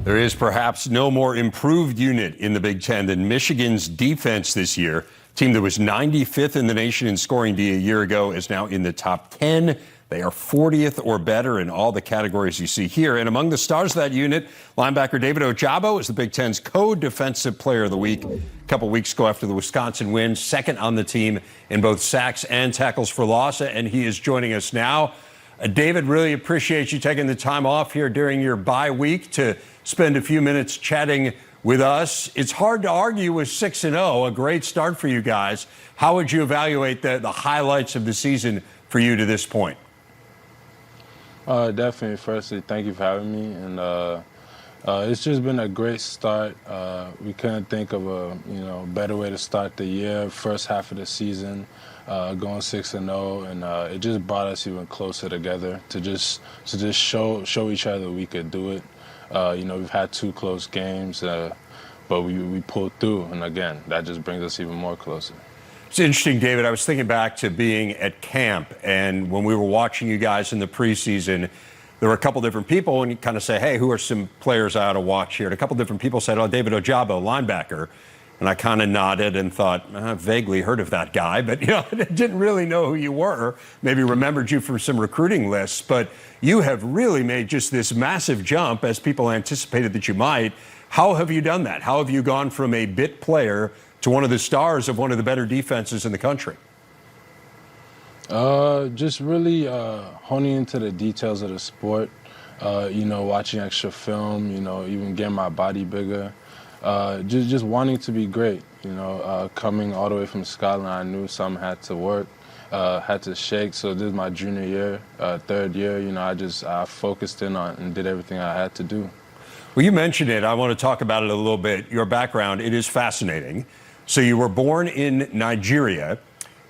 There is perhaps no more improved unit in the Big Ten than Michigan's defense this year. A team that was 95th in the nation in scoring D a year ago is now in the top 10. They are 40th or better in all the categories you see here. And among the stars of that unit, linebacker David Ojabo is the Big Ten's co-defensive player of the week. A couple weeks ago after the Wisconsin win, second on the team in both sacks and tackles for loss. And he is joining us now. David, really appreciate you taking the time off here during your bye week to spend a few minutes chatting with us. It's hard to argue with 6-0, a great start for you guys. How would you evaluate the highlights of the season for you to this point? Definitely. Firstly, thank you for having me. And it's just been a great start. We couldn't think of a better way to start the year. First half of the season, going 6-0, and it just brought us even closer together to just show each other we could do it. We've had 2 close games, but we pulled through, and again, that just brings us even more closer. It's interesting, David. I was thinking back to being at camp, and when we were watching you guys in the preseason, there were a couple different people, and you kind of say, hey, who are some players I ought to watch here? And a couple different people said, oh, David Ojabo, linebacker. And I kind of nodded and thought, I've vaguely heard of that guy, but I didn't really know who you were. Maybe remembered you from some recruiting lists, but you have really made just this massive jump as people anticipated that you might. How have you done that? How have you gone from a bit player to one of the stars of one of the better defenses in the country? Just really honing into the details of the sport, watching extra film, even getting my body bigger. Just wanting to be great, coming all the way from Scotland, I knew something had to work, had to shake. So this is my junior year, 3rd year, I focused in on and did everything I had to do. Well, you mentioned it. I want to talk about it a little bit. Your background, it is fascinating. So you were born in Nigeria,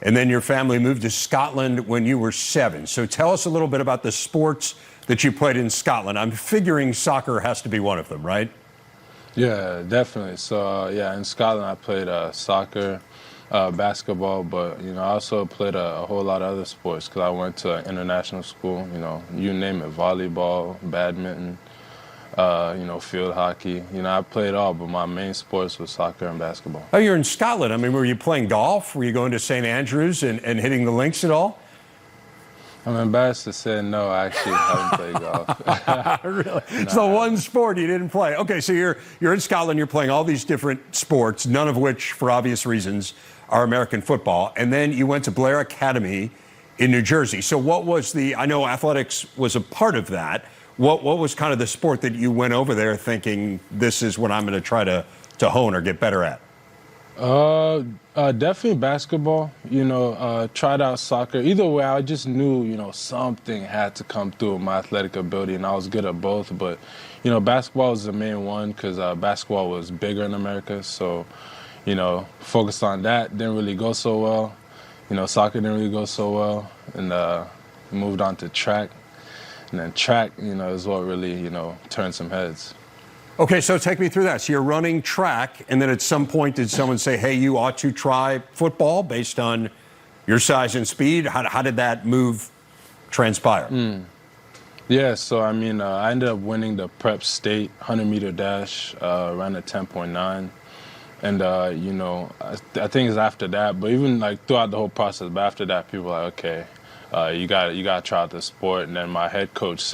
and then your family moved to Scotland when you were 7. So tell us a little bit about the sports that you played in Scotland. I'm figuring soccer has to be one of them, right? Yeah, definitely. So, in Scotland I played soccer, basketball, but, I also played a whole lot of other sports because I went to international school, you name it, volleyball, badminton, field hockey. I played all, but my main sports was soccer and basketball. Oh, you're in Scotland. I mean, were you playing golf? Were you going to St. Andrews and hitting the links at all? I'm embarrassed to say no, I actually haven't played golf. Really? It's the one sport you didn't play. Okay, so you're in Scotland, you're playing all these different sports, none of which, for obvious reasons, are American football. And then you went to Blair Academy in New Jersey. So what was I know athletics was a part of that. What was kind of the sport that you went over there thinking, this is what I'm going to try to hone or get better at? Definitely basketball, tried out soccer. Either way, I just knew, something had to come through with my athletic ability, and I was good at both. But, basketball was the main one because basketball was bigger in America. So, focused on that. Didn't really go so well. Soccer didn't really go so well. And moved on to track. And then track, is what really, turned some heads. Okay, so take me through that. So you're running track, and then at some point did someone say, hey, you ought to try football based on your size and speed? How did that move transpire? Yeah, so I ended up winning the prep state 100-meter dash, ran at 10.9. And, I think it's after that, but even throughout the whole process, but after that, people were like, okay, you got to try out the sport. And then my head coach,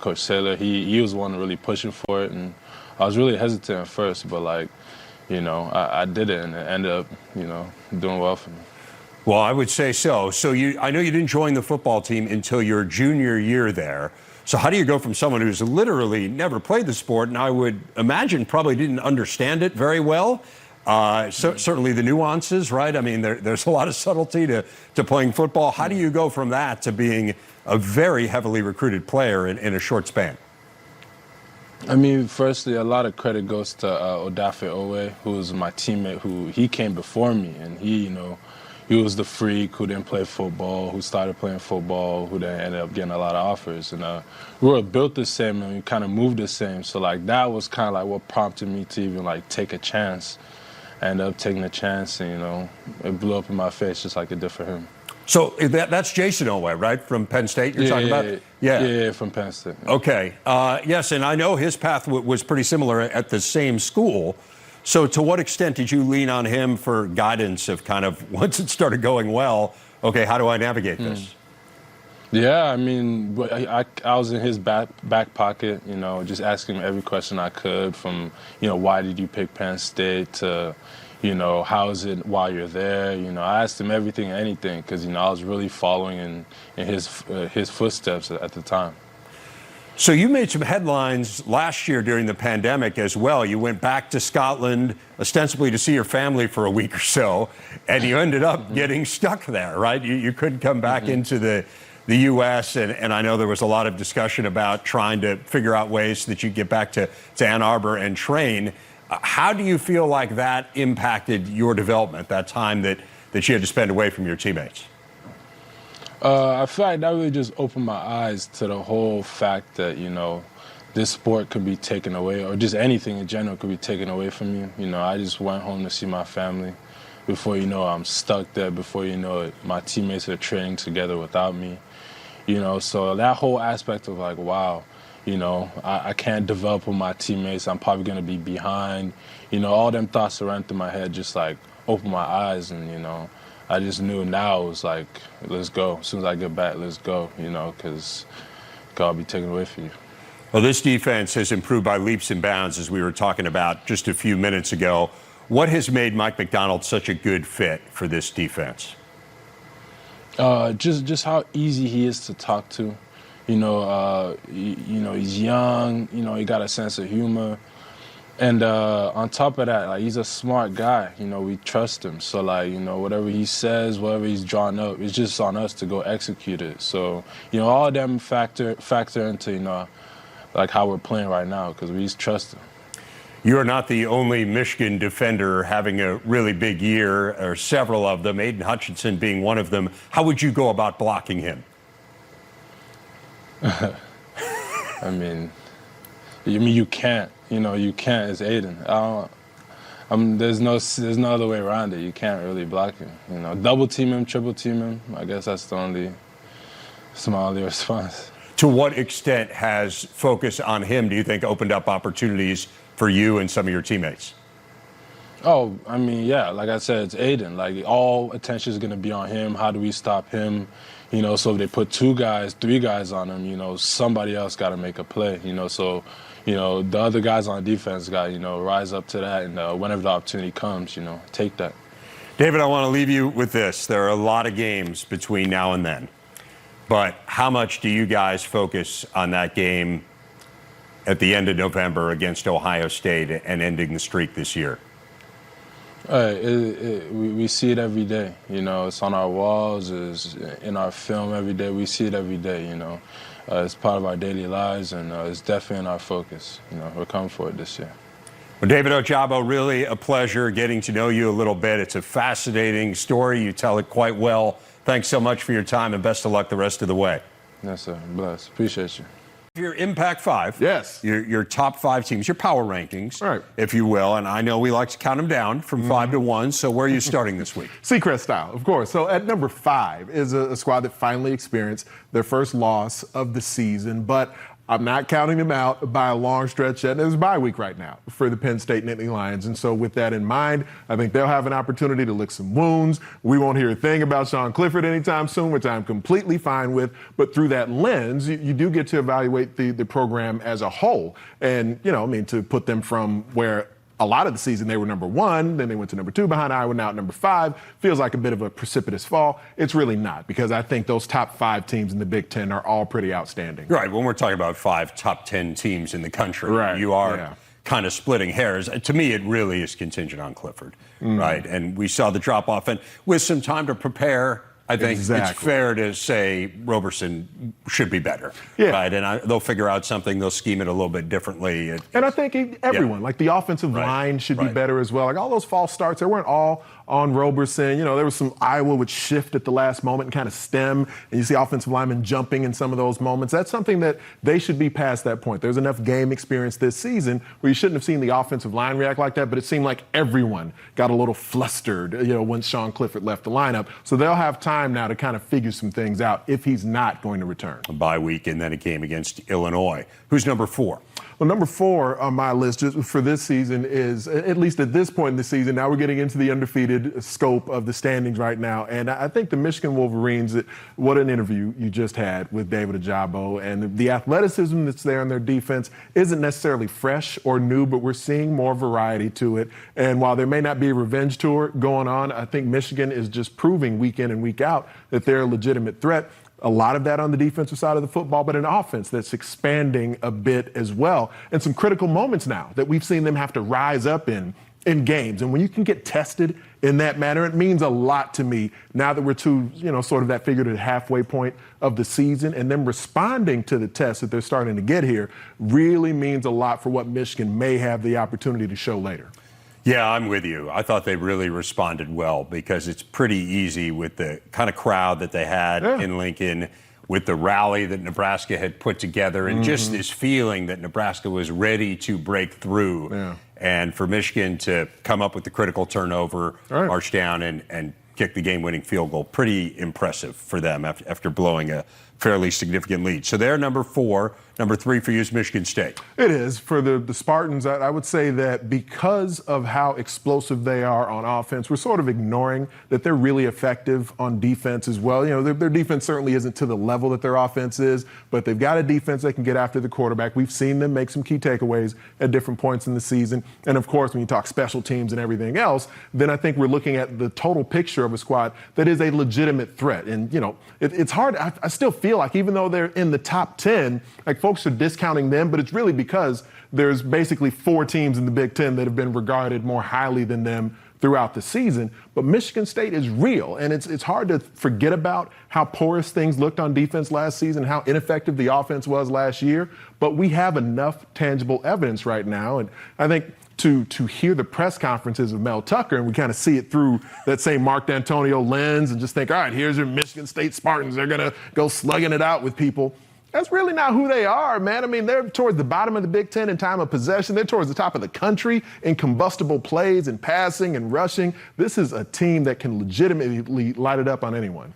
Coach Saylor, he was the one really pushing for it, and I was really hesitant at first, but I did it, and it ended up, doing well for me. Well, I would say so. So I know you didn't join the football team until your junior year there. So how do you go from someone who's literally never played the sport, and I would imagine probably didn't understand it very well? Certainly the nuances, right? I mean, there's a lot of subtlety to playing football. How do you go from that to being a very heavily recruited player in a short span? Firstly, a lot of credit goes to Odafe Owe, who was my teammate, he came before me, and he was the freak who didn't play football, who started playing football, who then ended up getting a lot of offers. And we were built the same, and we kind of moved the same. So that was kind of what prompted me to even take a chance. I ended up taking a chance, and it blew up in my face just like it did for him. So that's Jason Oweh, right, from Penn State you're talking about? Yeah, from Penn State. Okay. Yes, and I know his path was pretty similar at the same school. So to what extent did you lean on him for guidance of kind of, once it started going well, okay, how do I navigate this? Yeah, I mean, I was in his back pocket, just asking him every question I could from, why did you pick Penn State to, how is it while you're there? I asked him everything and anything because, I was really following in his footsteps at the time. So you made some headlines last year during the pandemic as well. You went back to Scotland, ostensibly to see your family for a week or so, and you ended up getting stuck there, right? You couldn't come back into the U.S., and I know there was a lot of discussion about trying to figure out ways that you get back to Ann Arbor and train. How do you feel like that impacted your development, that time that you had to spend away from your teammates? I feel like that really just opened my eyes to the whole fact that, this sport could be taken away, or just anything in general could be taken away from you. I just went home to see my family. Before you know it, I'm stuck there. Before you know it, my teammates are training together without me. So that whole aspect of like, wow, I can't develop with my teammates. I'm probably going to be behind. All them thoughts that ran through my head just like opened my eyes, and, I just knew now it was like, let's go. As soon as I get back, let's go, because God will be taken away from you. Well, this defense has improved by leaps and bounds, as we were talking about just a few minutes ago. What has made Mike Macdonald such a good fit for this defense? Just how easy he is to talk to. He's young. He got a sense of humor. And on top of that, like, he's a smart guy. We trust him. So, like, whatever he says, whatever he's drawn up, it's just on us to go execute it. So, all of them factor into, like, how we're playing right now, because we just trust him. You are not the only Michigan defender having a really big year, or several of them, Aiden Hutchinson being one of them. How would you go about blocking him? I mean, you can't. You can't. It's Aiden. There's no other way around it. You can't really block him. Double team him, triple team him. I guess that's my only response. To what extent has focus on him, do you think, opened up opportunities for you and some of your teammates? Oh, I mean, yeah. Like I said, it's Aiden. Like, all attention is going to be on him. How do we stop him? So if they put 2 guys, 3 guys on him, somebody else got to make a play. So, the other guys on defense got, rise up to that. And whenever the opportunity comes, take that. David, I want to leave you with this. There are a lot of games between now and then. But how much do you guys focus on that game at the end of November against Ohio State and ending the streak this year? We see it every day. It's on our walls, it's in our film every day. We see it every day, It's part of our daily lives, and it's definitely in our focus. We're coming for it this year. Well, David Ojabo, really a pleasure getting to know you a little bit. It's a fascinating story. You tell it quite well. Thanks so much for your time, and best of luck the rest of the way. Yes, sir. Bless. Appreciate you. Your Impact 5. Yes. Your top 5 teams, your power rankings, right, if you will. And I know we like to count them down from 5 to 1. So where are you starting this week? Seacrest style, of course. So at number 5 is a squad that finally experienced their first loss of the season. But I'm not counting them out by a long stretch yet. And it's a bye week right now for the Penn State Nittany Lions. And so with that in mind, I think they'll have an opportunity to lick some wounds. We won't hear a thing about Sean Clifford anytime soon, which I'm completely fine with. But through that lens, you do get to evaluate the program as a whole. And, to put them from where a lot of the season they were number 1, then they went to number 2 behind Iowa, now at number 5. Feels like a bit of a precipitous fall. It's really not, because I think those top 5 teams in the Big Ten are all pretty outstanding. Right. When we're talking about 5 top 10 teams in the country, right, you are kind of splitting hairs. To me, it really is contingent on Clifford, right? And we saw the drop off, and with some time to prepare, I think it's fair to say Roberson should be better, right? And they'll figure out something. They'll scheme it a little bit differently. And I think everyone, like the offensive line should be better as well. Like all those false starts, they weren't all on Roberson. There was some Iowa would shift at the last moment and kind of stem, and you see offensive linemen jumping in some of those moments. That's something that they should be past that point. There's enough game experience this season where you shouldn't have seen the offensive line react like that, but it seemed like everyone got a little flustered, once Sean Clifford left the lineup. So they'll have time time now to kind of figure some things out if he's not going to return. A bye week and then a game against Illinois. Who's number 4? Well, number 4 on my list just for this season is, at least at this point in the season, now we're getting into the undefeated scope of the standings right now. And I think the Michigan Wolverines, what an interview you just had with David Ojabo. And the athleticism that's there in their defense isn't necessarily fresh or new, but we're seeing more variety to it. And while there may not be a revenge tour going on, I think Michigan is just proving week in and week out that they're a legitimate threat. A lot of that on the defensive side of the football, but an offense that's expanding a bit as well. And some critical moments now that we've seen them have to rise up in games. And when you can get tested in that manner, it means a lot to me now that we're to, sort of that figurative halfway point of the season, and them responding to the tests that they're starting to get here really means a lot for what Michigan may have the opportunity to show later. Yeah, I'm with you. I thought they really responded well because it's pretty easy with the kind of crowd that they had in Lincoln, with the rally that Nebraska had put together, and just this feeling that Nebraska was ready to break through. Yeah. And for Michigan to come up with the critical turnover, march down and kick the game-winning field goal, pretty impressive for them after blowing a fairly significant lead. So they're number 4. Number 3 for you is Michigan State. It is. For the Spartans, I would say that because of how explosive they are on offense, we're sort of ignoring that they're really effective on defense as well. Their defense certainly isn't to the level that their offense is, but they've got a defense that can get after the quarterback. We've seen them make some key takeaways at different points in the season. And, of course, when you talk special teams and everything else, then I think we're looking at the total picture of a squad that is a legitimate threat. And, it's hard. I still feel like even though they're in the top 10, like folks are discounting them, but it's really because there's basically 4 teams in the Big Ten that have been regarded more highly than them throughout the season. But Michigan State is real, and it's hard to forget about how porous things looked on defense last season, how ineffective the offense was last year. But we have enough tangible evidence right now, and I think to hear the press conferences of Mel Tucker, and we kind of see it through that same Mark D'Antonio lens and just think, all right, here's your Michigan State Spartans. They're going to go slugging it out with people. That's really not who they are, man. I mean, they're towards the bottom of the Big Ten in time of possession. They're towards the top of the country in combustible plays and passing and rushing. This is a team that can legitimately light it up on anyone.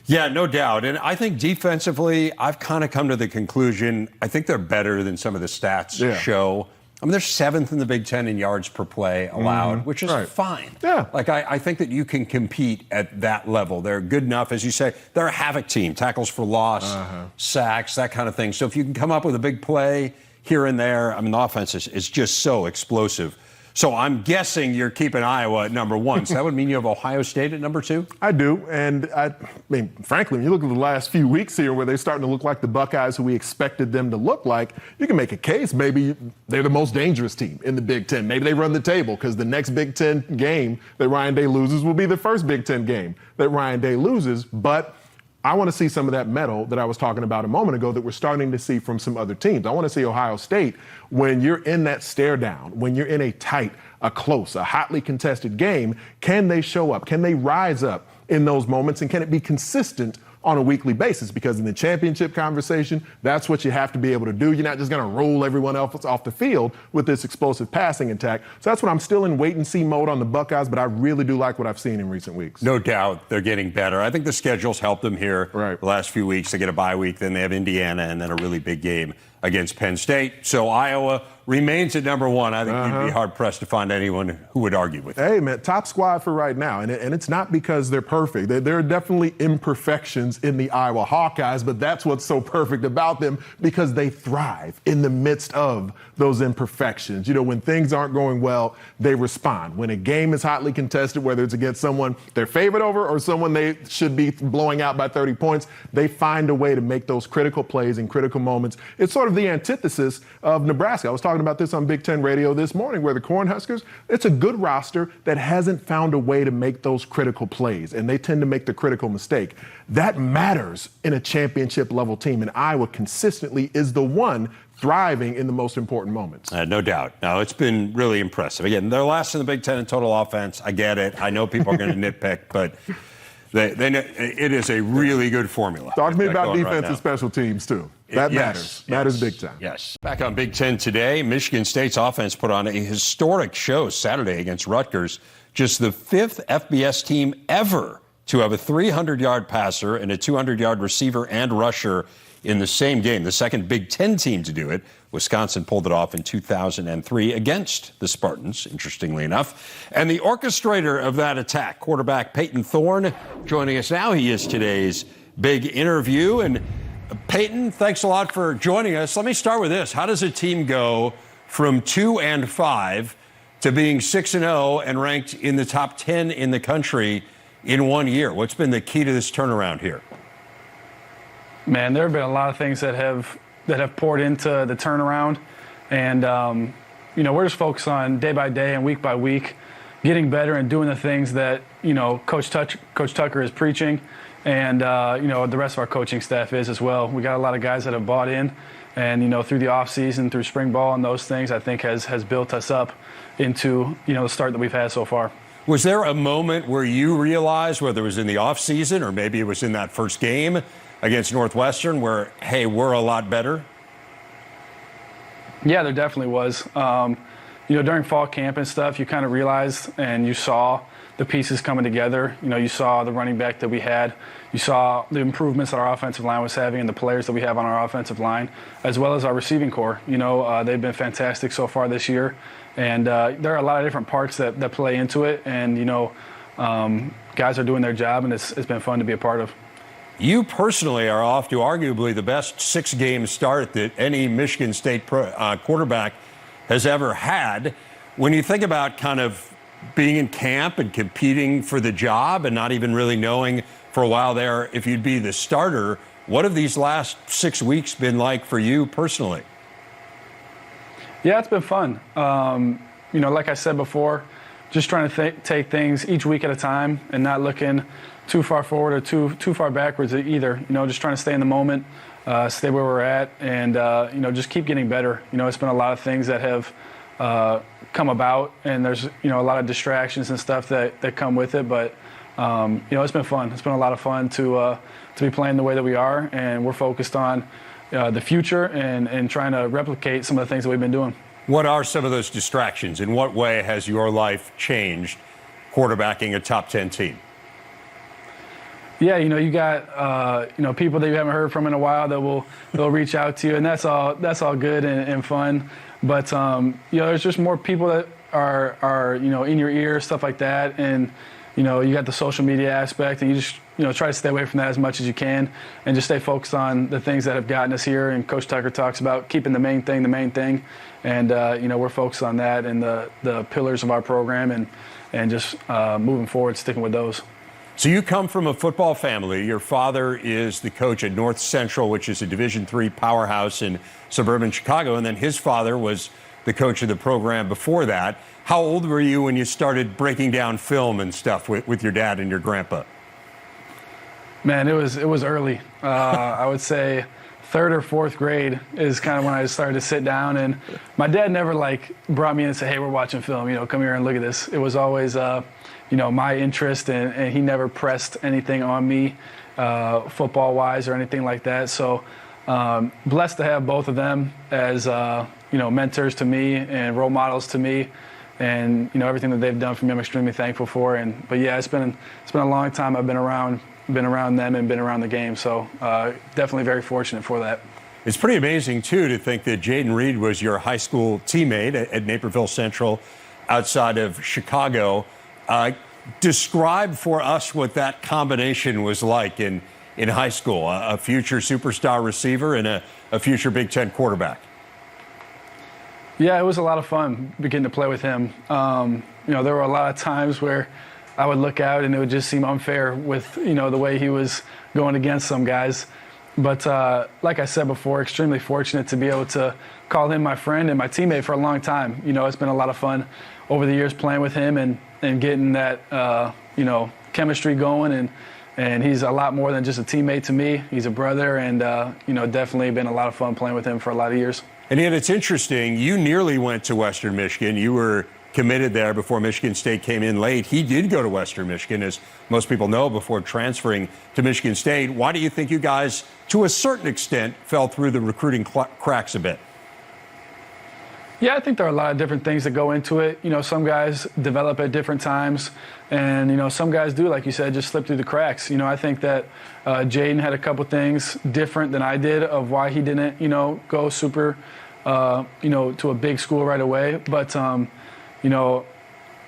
Yeah, no doubt. And I think defensively, I've kind of come to the conclusion, I think they're better than some of the stats show. I mean, they're 7th in the Big Ten in yards per play allowed, which is fine. Yeah. Like, I think that you can compete at that level. They're good enough, as you say. They're a havoc team, tackles for loss, sacks, that kind of thing. So if you can come up with a big play here and there, I mean, the offense is just so explosive. So I'm guessing you're keeping Iowa at number 1. So that would mean you have Ohio State at number 2? I do. And I mean, frankly, when you look at the last few weeks here where they're starting to look like the Buckeyes who we expected them to look like, you can make a case maybe they're the most dangerous team in the Big Ten. Maybe they run the table because the next Big Ten game that Ryan Day loses will be the first Big Ten game that Ryan Day loses. But I want to see some of that mettle that I was talking about a moment ago that we're starting to see from some other teams. I want to see Ohio State, when you're in that stare down, when you're in a tight, a close, a hotly contested game, can they show up? Can they rise up in those moments? And can it be consistent on a weekly basis? Because in the championship conversation, that's what you have to be able to do. You're not just going to roll everyone else off the field with this explosive passing attack. So that's what I'm still in wait-and-see mode on the Buckeyes, but I really do like what I've seen in recent weeks. No doubt they're getting better. I think the schedule's helped them here the last few weeks. They get a bye week, then they have Indiana, and then a really big game against Penn State. So Iowa remains at number 1. I think you'd be hard-pressed to find anyone who would argue with it. Hey, man, top squad for right now. And it's not because they're perfect. There are definitely imperfections in the Iowa Hawkeyes, but that's what's so perfect about them, because they thrive in the midst of those imperfections. When things aren't going well, they respond. When a game is hotly contested, whether it's against someone they're favored over or someone they should be blowing out by 30 points, they find a way to make those critical plays in critical moments. It's sort of the antithesis of Nebraska. I was talking about this on Big Ten Radio this morning, where the Cornhuskers, it's a good roster that hasn't found a way to make those critical plays, and they tend to make the critical mistake. That matters in a championship level team, and Iowa consistently is the one thriving in the most important moments. No doubt. Now, it's been really impressive. Again, they're last in the Big Ten in total offense. I get it. I know people are going to nitpick, but it is a really good formula. Talk to me about defense and special teams, too. That matters. Matters big time. Yes. Back on Big Ten today, Michigan State's offense put on a historic show Saturday against Rutgers. Just the 5th FBS team ever to have a 300-yard passer and a 200-yard receiver and rusher in the same game. The second Big Ten team to do it. Wisconsin pulled it off in 2003 against the Spartans, interestingly enough. And the orchestrator of that attack, quarterback Payton Thorne, joining us now. He is today's big interview. And Payton, thanks a lot for joining us. Let me start with this. How does a team go from 2-5 to being 6-0 and ranked in the top 10 in the country in 1 year? What's been the key to this turnaround here? Man, there have been a lot of things that have poured into the turnaround, and we're just focused on day by day and week by week, getting better and doing the things that Coach Tucker is preaching, and the rest of our coaching staff is as well. We got a lot of guys that have bought in, and through the off season, through spring ball and those things, I think has built us up into the start that we've had so far. Was there a moment where you realized, whether it was in the off season or maybe it was in that first game against Northwestern, where, hey, we're a lot better? Yeah, there definitely was. During fall camp and stuff, you kind of realized and you saw the pieces coming together. You saw the running back that we had. You saw the improvements that our offensive line was having and the players that we have on our offensive line, as well as our receiving core. They've been fantastic so far this year. And there are a lot of different parts that play into it. And, guys are doing their job, and it's been fun to be a part of. You personally are off to arguably the best 6-game start that any Michigan State quarterback has ever had. When you think about kind of being in camp and competing for the job and not even really knowing for a while there if you'd be the starter, what have these last 6 weeks been like for you personally? Yeah, it's been fun. Like I said before, just trying to take things each week at a time and not looking too far forward or too far backwards either. Just trying to stay in the moment, stay where we're at, and just keep getting better. It's been a lot of things that have come about, and there's a lot of distractions and stuff that come with it. But it's been fun. It's been a lot of fun to be playing the way that we are, and we're focused on the future and trying to replicate some of the things that we've been doing. What are some of those distractions? In what way has your life changed quarterbacking a top 10 team? Yeah, you got people that you haven't heard from in a while they'll reach out to you, and that's all good and fun. But there's just more people that are in your ear, stuff like that, and you got the social media aspect, and you just try to stay away from that as much as you can, and just stay focused on the things that have gotten us here. And Coach Tucker talks about keeping the main thing, and we're focused on that and the pillars of our program, and just moving forward, sticking with those. So you come from a football family. Your father is the coach at North Central, which is a Division III powerhouse in suburban Chicago, and then his father was the coach of the program before that. How old were you when you started breaking down film and stuff with your dad and your grandpa? Man, it was early. I would say third or fourth grade is kind of when I started to sit down, and my dad never brought me in and said, "Hey, we're watching film. Come here and look at this." It was always my interest, and he never pressed anything on me football-wise or anything like that. So blessed to have both of them as mentors to me and role models to me, and everything that they've done for me, I'm extremely thankful for. But yeah, it's been a long time I've been around them and been around the game. So definitely very fortunate for that. It's pretty amazing too to think that Jaden Reed was your high school teammate at Naperville Central, outside of Chicago. Describe for us what that combination was like in high school, a future superstar receiver and a future Big Ten quarterback. Yeah, it was a lot of fun beginning to play with him. There were a lot of times where I would look out and it would just seem unfair with, the way he was going against some guys. But like I said before, extremely fortunate to be able to call him my friend and my teammate for a long time. It's been a lot of fun over the years playing with him and getting that, chemistry going. And he's a lot more than just a teammate to me. He's a brother, and, definitely been a lot of fun playing with him for a lot of years. And yet it's interesting, you nearly went to Western Michigan. You were committed there before Michigan State came in late. He did go to Western Michigan, as most people know, before transferring to Michigan State. Why do you think you guys, to a certain extent, fell through the recruiting cracks a bit? Yeah, I think there are a lot of different things that go into it. Some guys develop at different times, and some guys do, like you said, just slip through the cracks. I think that Jaden had a couple things different than I did of why he didn't, go super, to a big school right away. But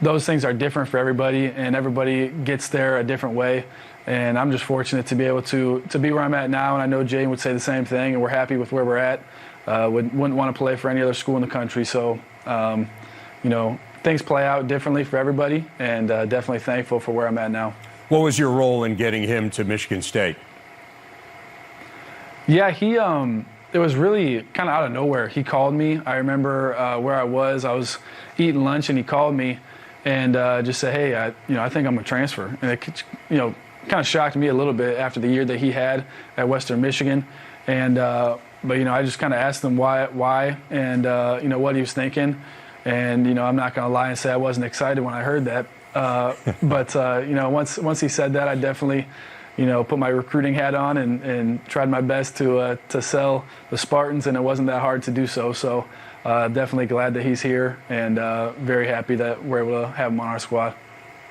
those things are different for everybody, and everybody gets there a different way. And I'm just fortunate to be able to be where I'm at now, and I know Jaden would say the same thing, and we're happy with where we're at. Wouldn't want to play for any other school in the country. So, things play out differently for everybody, and definitely thankful for where I'm at now. What was your role in getting him to Michigan State? Yeah, it was really kind of out of nowhere. He called me. I remember where I was eating lunch, and he called me and just said, hey, I think I'm going to transfer. And it, kind of shocked me a little bit after the year that he had at Western Michigan. And, but, I just kind of asked him why and, what he was thinking. And, I'm not going to lie and say I wasn't excited when I heard that. But, once he said that, I definitely, put my recruiting hat on and tried my best to sell the Spartans, and it wasn't that hard to do so. So definitely glad that he's here, and very happy that we're able to have him on our squad.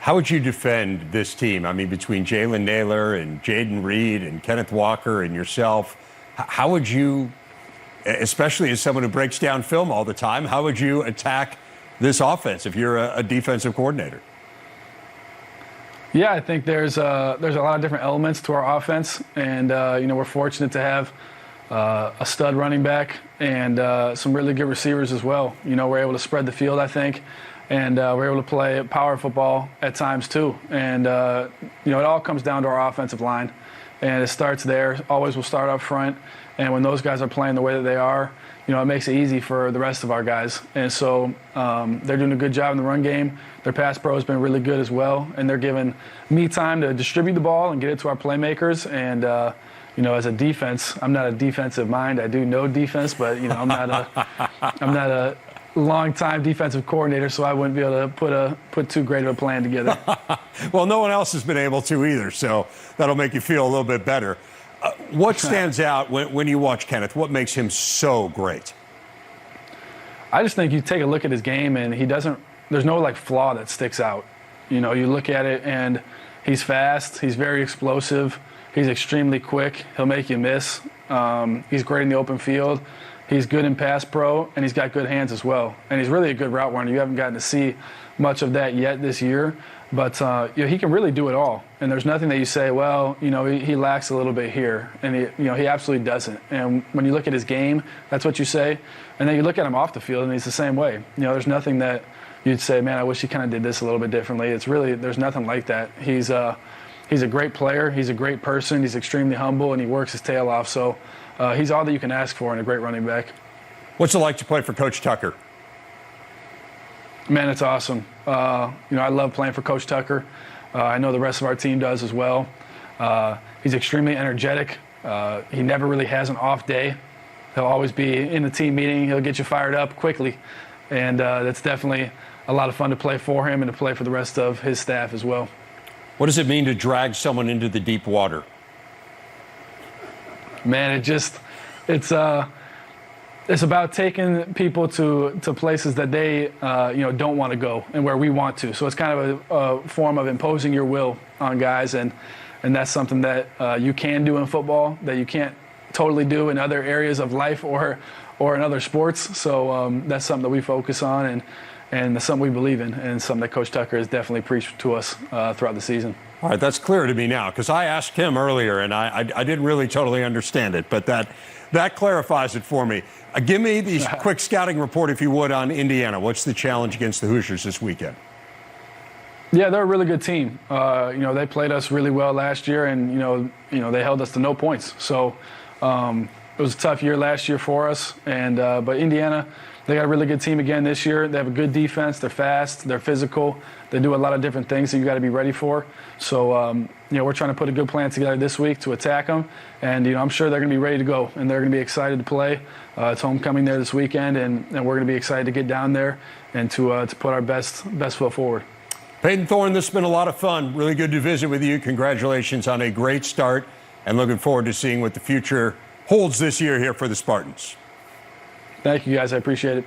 How would you defend this team? I mean, between Jalen Naylor and Jaden Reed and Kenneth Walker and yourself, how would you, especially as someone who breaks down film all the time, how would you attack this offense if you're a defensive coordinator? Yeah, I think there's a lot of different elements to our offense, and we're fortunate to have a stud running back and some really good receivers as well. We're able to spread the field, I think, and we're able to play power football at times too. And it all comes down to our offensive line, and it starts there. Always will start up front, and when those guys are playing the way that they are, it makes it easy for the rest of our guys. And so they're doing a good job in the run game. Their pass pro has been really good as well, and they're giving me time to distribute the ball and get it to our playmakers. And as a defense, I'm not a defensive mind. I do know defense, but I'm not a long-time defensive coordinator, so I wouldn't be able to put too great of a plan together. Well, no one else has been able to either, so that'll make you feel a little bit better. What stands out when you watch Kenneth? What makes him so great? I just think you take a look at his game, and there's no flaw that sticks out. You look at it, and he's fast, he's very explosive, he's extremely quick, he'll make you miss. He's great in the open field. He's good in pass pro, and he's got good hands as well. And he's really a good route runner. You haven't gotten to see much of that yet this year, but he can really do it all. And there's nothing that you say, well, he lacks a little bit here, and he absolutely doesn't. And when you look at his game, that's what you say. And then you look at him off the field, and he's the same way. There's nothing that you'd say, man, I wish he kind of did this a little bit differently. It's really, there's nothing like that. He's a great player. He's a great person. He's extremely humble, and he works his tail off. So he's all that you can ask for in a great running back. What's it like to play for Coach Tucker? Man, it's awesome. I love playing for Coach Tucker. I know the rest of our team does as well. He's extremely energetic. He never really has an off day. He'll always be in the team meeting. He'll get you fired up quickly. And that's definitely a lot of fun to play for him and to play for the rest of his staff as well. What does it mean to drag someone into the deep water? Man, it's about taking people to places that they don't want to go and where we want to. So it's kind of a form of imposing your will on guys, and that's something that you can do in football that you can't totally do in other areas of life or in other sports. So that's something that we focus on, and that's something we believe in, and something that Coach Tucker has definitely preached to us throughout the season. All right, that's clear to me now, because I asked him earlier, and I didn't really totally understand it, but that clarifies it for me. Give me the quick scouting report, if you would, on Indiana. What's the challenge against the Hoosiers this weekend? Yeah, they're a really good team. They played us really well last year, and they held us to no points. So it was a tough year last year for us, but Indiana, they got a really good team again this year. They have a good defense. They're fast. They're physical. They do a lot of different things that you got to be ready for. So, we're trying to put a good plan together this week to attack them. And, I'm sure they're going to be ready to go, and they're going to be excited to play. It's homecoming there this weekend, and we're going to be excited to get down there and to put our best foot forward. Payton Thorne, this has been a lot of fun. Really good to visit with you. Congratulations on a great start, and looking forward to seeing what the future holds this year here for the Spartans. Thank you, guys. I appreciate it.